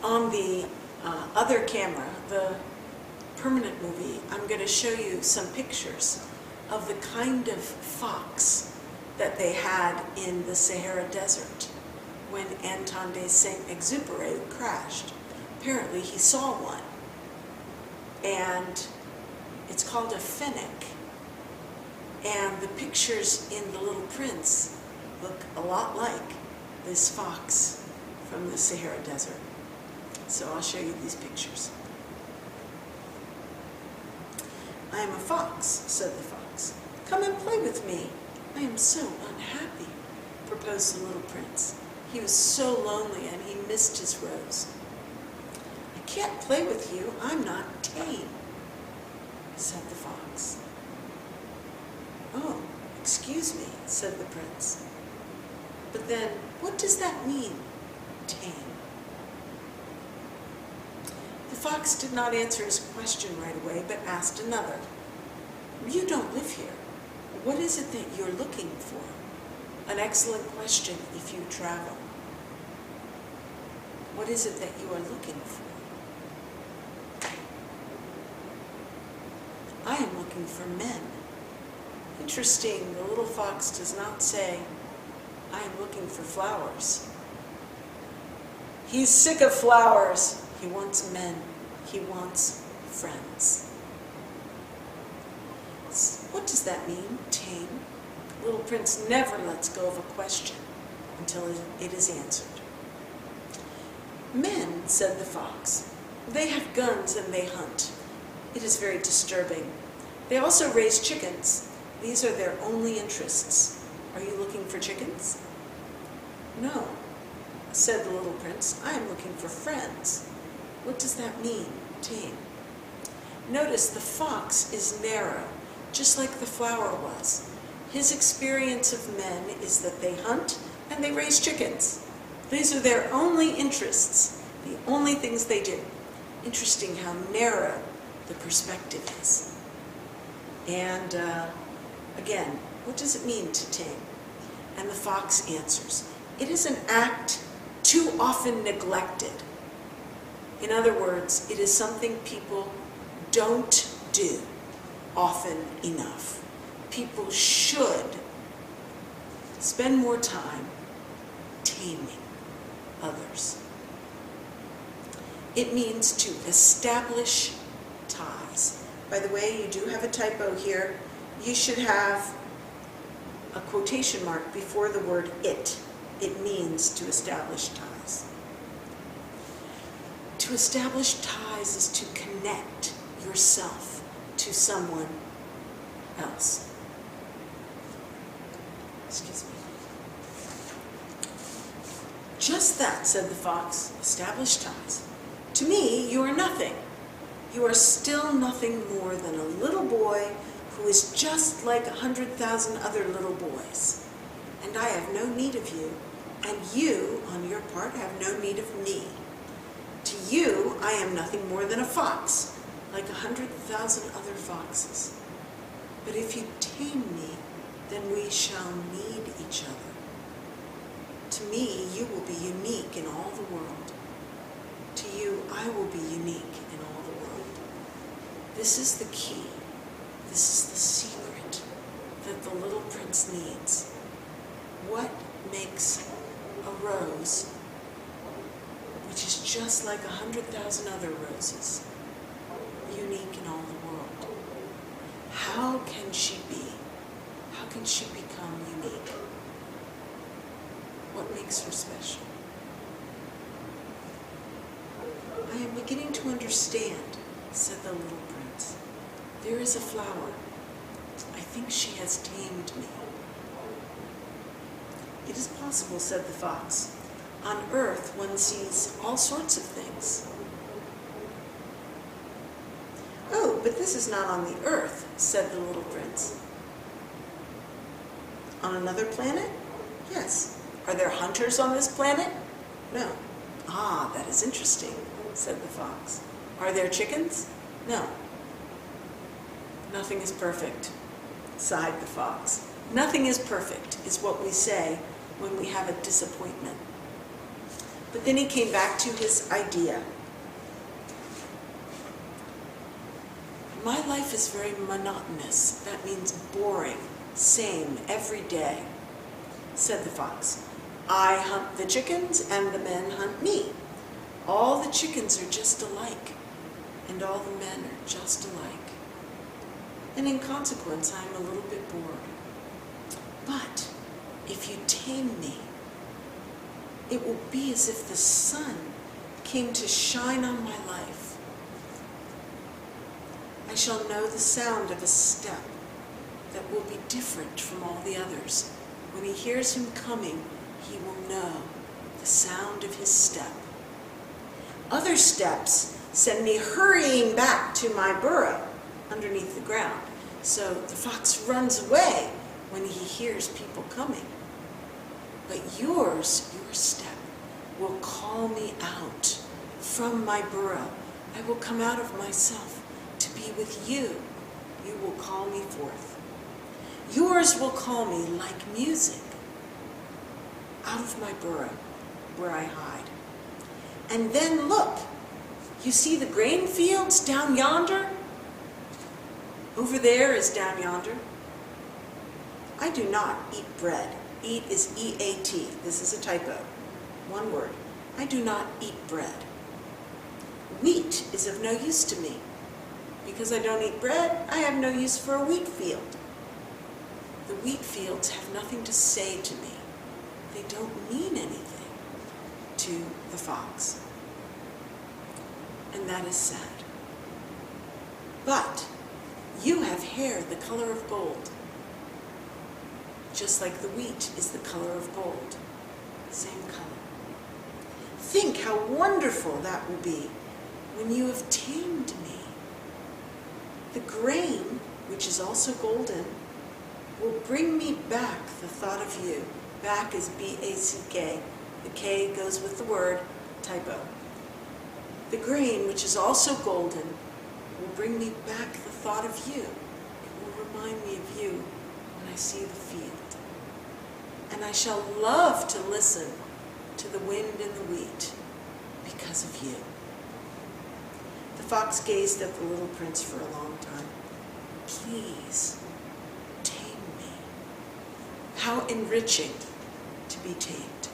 On the other camera, the permanent movie, I'm going to show you some pictures of the kind of fox that they had in the Sahara Desert when Antoine de Saint-Exupéry crashed. Apparently he saw one, and it's called a fennec. And the pictures in The Little Prince look a lot like this fox from the Sahara Desert. So I'll show you these pictures. "I am a fox," said the fox. "Come and play with me." "I am so unhappy," proposed the little prince. He was so lonely and he missed his rose. "I can't play with you. I'm not tame," said the fox. "Oh, excuse me," said the prince. "But then, what does that mean, tame?" The fox did not answer his question right away, but asked another. "You don't live here. What is it that you're looking for?" An excellent question if you travel. What is it that you are looking for? "I am looking for men." Interesting, the little fox does not say, "I am looking for flowers." He's sick of flowers. He wants men. He wants friends. What does that mean, tame? Little Prince never lets go of a question until it is answered. "Men," said the fox, "they have guns and they hunt. It is very disturbing. They also raise chickens. These are their only interests. Are you looking for chickens?" "No," said the little prince, "I am looking for friends." What does that mean, tame? Notice the fox is narrow, just like the flower was. His experience of men is that they hunt and they raise chickens. These are their only interests, the only things they do. Interesting how narrow the perspective is. And again, what does it mean to tame? And the fox answers, "It is an act too often neglected." In other words, it is something people don't do often enough. People should spend more time taming others. It means to establish ties. By the way, you do have a typo here. You should have a quotation mark before the word it. It means to establish ties. To establish ties is to connect yourself to someone else. Excuse me. "Just that," said the fox, "establish ties. To me, you are nothing. You are still nothing more than a little boy who is just like 100,000 other little boys. And I have no need of you, and you, on your part, have no need of me. To you, I am nothing more than a fox, like 100,000 other foxes. But if you tame me, then we shall need each other. To me, you will be unique in all the world. To you, I will be unique in all the world." This is the key. This is the secret that the little prince needs. What makes a rose, which is just like 100,000 other roses, unique in all the world? How can she be? How can she become unique? What makes her special? "I am beginning to understand," said the little prince. "There is a flower. I think she has tamed me." "It is possible," said the fox. "On earth one sees all sorts of things." "Oh, but this is not on the earth," said the little prince. "On another planet?" "Yes." "Are there hunters on this planet?" "No." "Ah, that is interesting," said the fox. "Are there chickens?" "No." "Nothing is perfect," sighed the fox. "Nothing is perfect," is what we say when we have a disappointment. But then he came back to his idea. My life is very monotonous. That means boring, same, every day. Said the fox, I hunt the chickens and the men hunt me. All the chickens are just alike, and all the men are just alike. And in consequence, I'm a little bit bored. But if you tame me, it will be as if the sun came to shine on my life. I shall know the sound of a step that will be different from all the others. When he hears him coming, he will know the sound of his step. Other steps send me hurrying back to my burrow underneath the ground. So the fox runs away when he hears people coming. But your step will call me out from my burrow. I will come out of myself to be with you. You will call me forth. Yours will call me like music out of my burrow where I hide. And then look, you see the grain fields down yonder? Over there is down yonder. I do not eat bread. Eat is E-A-T. This is a typo. One word. I do not eat bread. Wheat is of no use to me. Because I don't eat bread, I have no use for a wheat field. The wheat fields have nothing to say to me. They don't mean anything to the fox. And that is sad. But you have hair the color of gold. Just like the wheat is the color of gold. Same color. Think how wonderful that will be when you have tamed me. The grain, which is also golden, will bring me back the thought of you. Back is B-A-C-K. The K goes with the word, typo. The grain, which is also golden, will bring me back the thought of you. It will remind me of you when I see the field. And I shall love to listen to the wind and the wheat because of you. The fox gazed at the little prince for a long time. Please, tame me. How enriching to be tamed.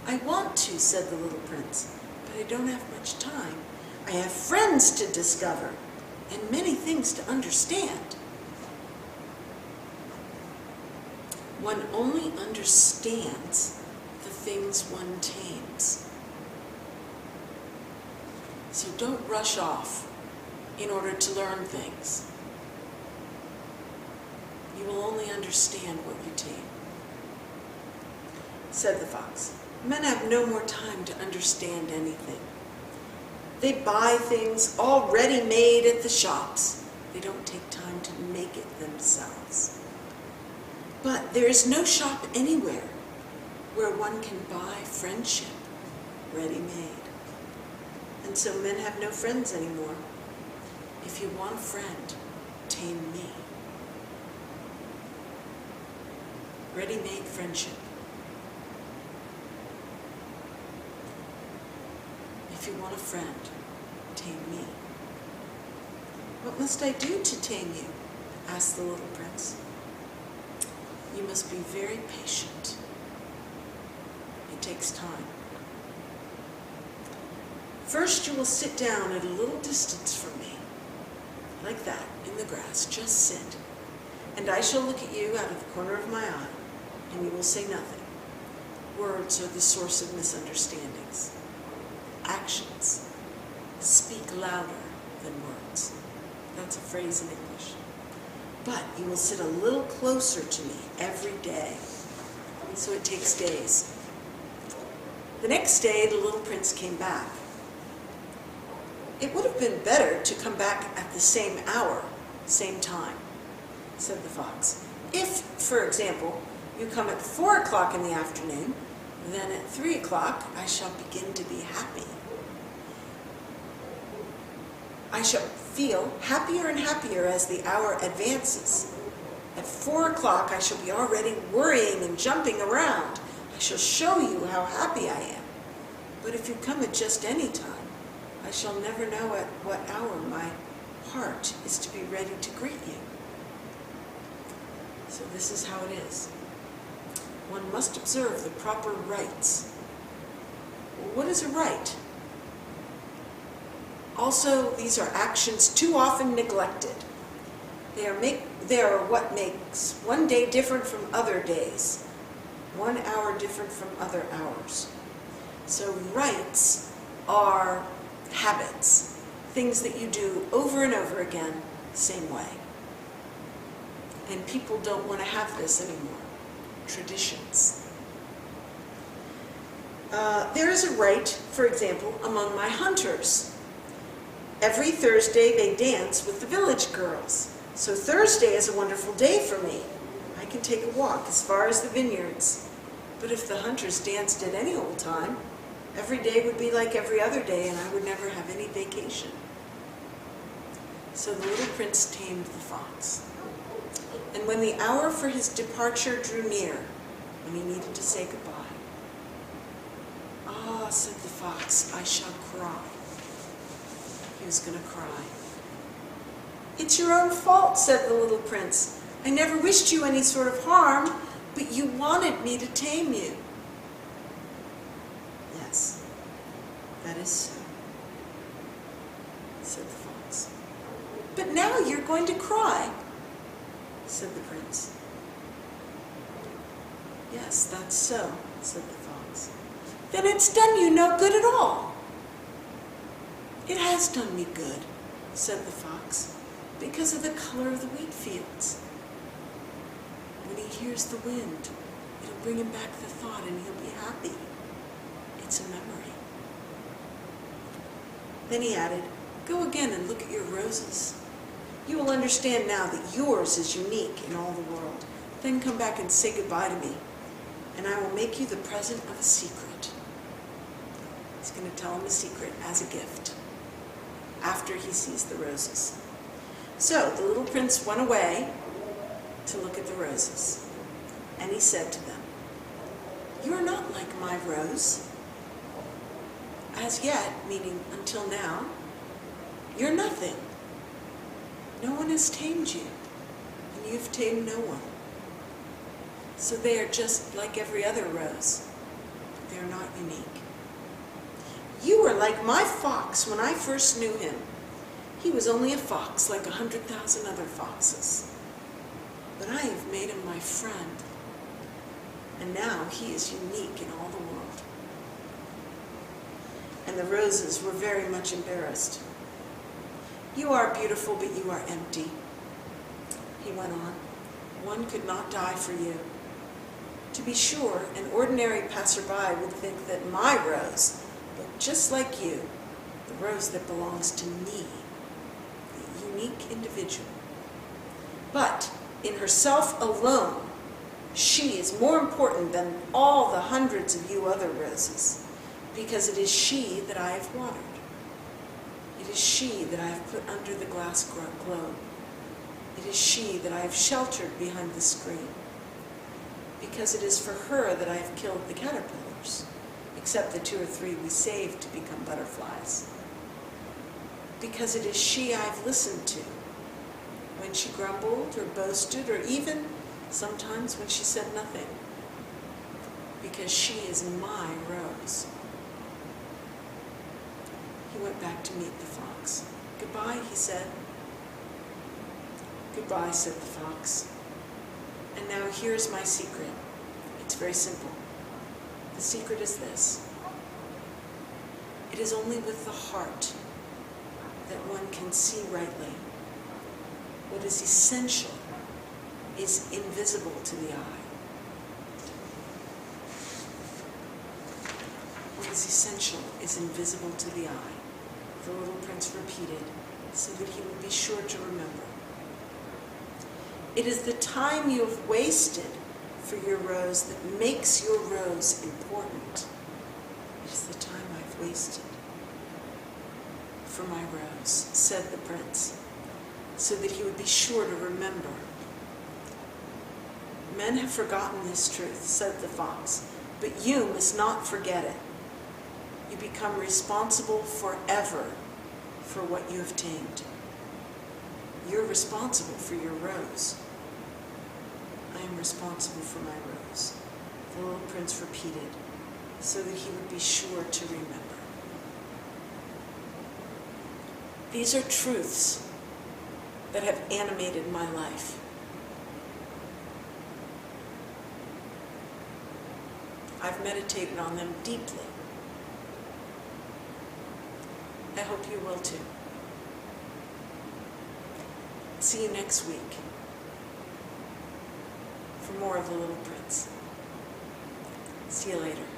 I want to, said the little prince, but I don't have much time. I have friends to discover and many things to understand. One only understands the things one tames. So don't rush off in order to learn things. You will only understand what you tame. Said the fox, men have no more time to understand anything. They buy things already made at the shops. They don't take time to make it themselves. But there is no shop anywhere where one can buy friendship ready-made. And so men have no friends anymore. If you want a friend, tame me. Ready-made friendship. If you want a friend, tame me. What must I do to tame you? Asked the little prince. You must be very patient. It takes time. First, you will sit down at a little distance from me, like that, in the grass. Just sit. And I shall look at you out of the corner of my eye, and you will say nothing. Words are the source of misunderstandings. Actions speak louder than words. That's a phrase in English. But you will sit a little closer to me every day. So it takes days. The next day, the little prince came back. It would have been better to come back at the same hour, same time, said the fox. If, for example, you come at 4 o'clock in the afternoon, then at 3 o'clock I shall begin to be happy. I shall feel happier and happier as the hour advances. At 4 o'clock I shall be already worrying and jumping around. I shall show you how happy I am. But if you come at just any time, I shall never know at what hour my heart is to be ready to greet you. So this is how it is. One must observe the proper rites. Well, what is a rite? Also, these are actions too often neglected. They are what makes one day different from other days, 1 hour different from other hours. So rites are habits, things that you do over and over again, same way. And people don't want to have this anymore. Traditions. There is a rite, for example, among my hunters. Every Thursday they dance with the village girls. So Thursday is a wonderful day for me. I can take a walk as far as the vineyards. But if the hunters danced at any old time, every day would be like every other day and I would never have any vacation. So the little prince tamed the fox. And when the hour for his departure drew near, when he needed to say goodbye, "Ah," said the fox, "I shall cry." He was going to cry. "It's your own fault," said the little prince. "I never wished you any sort of harm, but you wanted me to tame you." "Yes, that is so," said the fox. "But now you're going to cry," said the prince. "Yes, that's so," said the fox. "Then it's done you no good at all." "It has done me good," said the fox, "because of the color of the wheat fields. When he hears the wind, it'll bring him back the thought and he'll be happy. It's a memory." Then he added, "Go again and look at your roses. You will understand now that yours is unique in all the world. Then come back and say goodbye to me, and I will make you the present of a secret." He's going to tell him a secret as a gift after he sees the roses. So the little prince went away to look at the roses, and he said to them, "You are not like my rose. As yet," meaning until now, "you're nothing. No one has tamed you, and you've tamed no one. So they are just like every other rose, but they're not unique. You are like my fox when I first knew him. He was only a fox like 100,000 other foxes. But I have made him my friend, and now he is unique in all the world." And the roses were very much embarrassed. "You are beautiful, but you are empty," he went on. "One could not die for you. To be sure, an ordinary passerby would think that my rose looked just like you, the rose that belongs to me, the unique individual. But in herself alone, she is more important than all the hundreds of you other roses, because it is she that I have watered. It is she that I have put under the glass globe. It is she that I have sheltered behind the screen. Because it is for her that I have killed the caterpillars, except the 2 or 3 we saved to become butterflies. Because it is she I have listened to when she grumbled or boasted, or even sometimes when she said nothing. Because she is my rose." He went back to meet the fox. "Goodbye," he said. "Goodbye," said the fox. "And now here's my secret. It's very simple. The secret is this. It is only with the heart that one can see rightly. What is essential is invisible to the eye. What is essential is invisible to the eye," the little prince repeated, so that he would be sure to remember. "It is the time you have wasted for your rose that makes your rose important. It is the time I've wasted for my rose," said the prince, so that he would be sure to remember. "Men have forgotten this truth," said the fox, But you must not forget it. You become responsible forever for what you have tamed. You're responsible for your rose. I am responsible for my rose. The little prince repeated, so that he would be sure to remember. These are truths that have animated my life. I've meditated on them deeply. I hope you will too. See you next week for more of The Little Prince. See you later.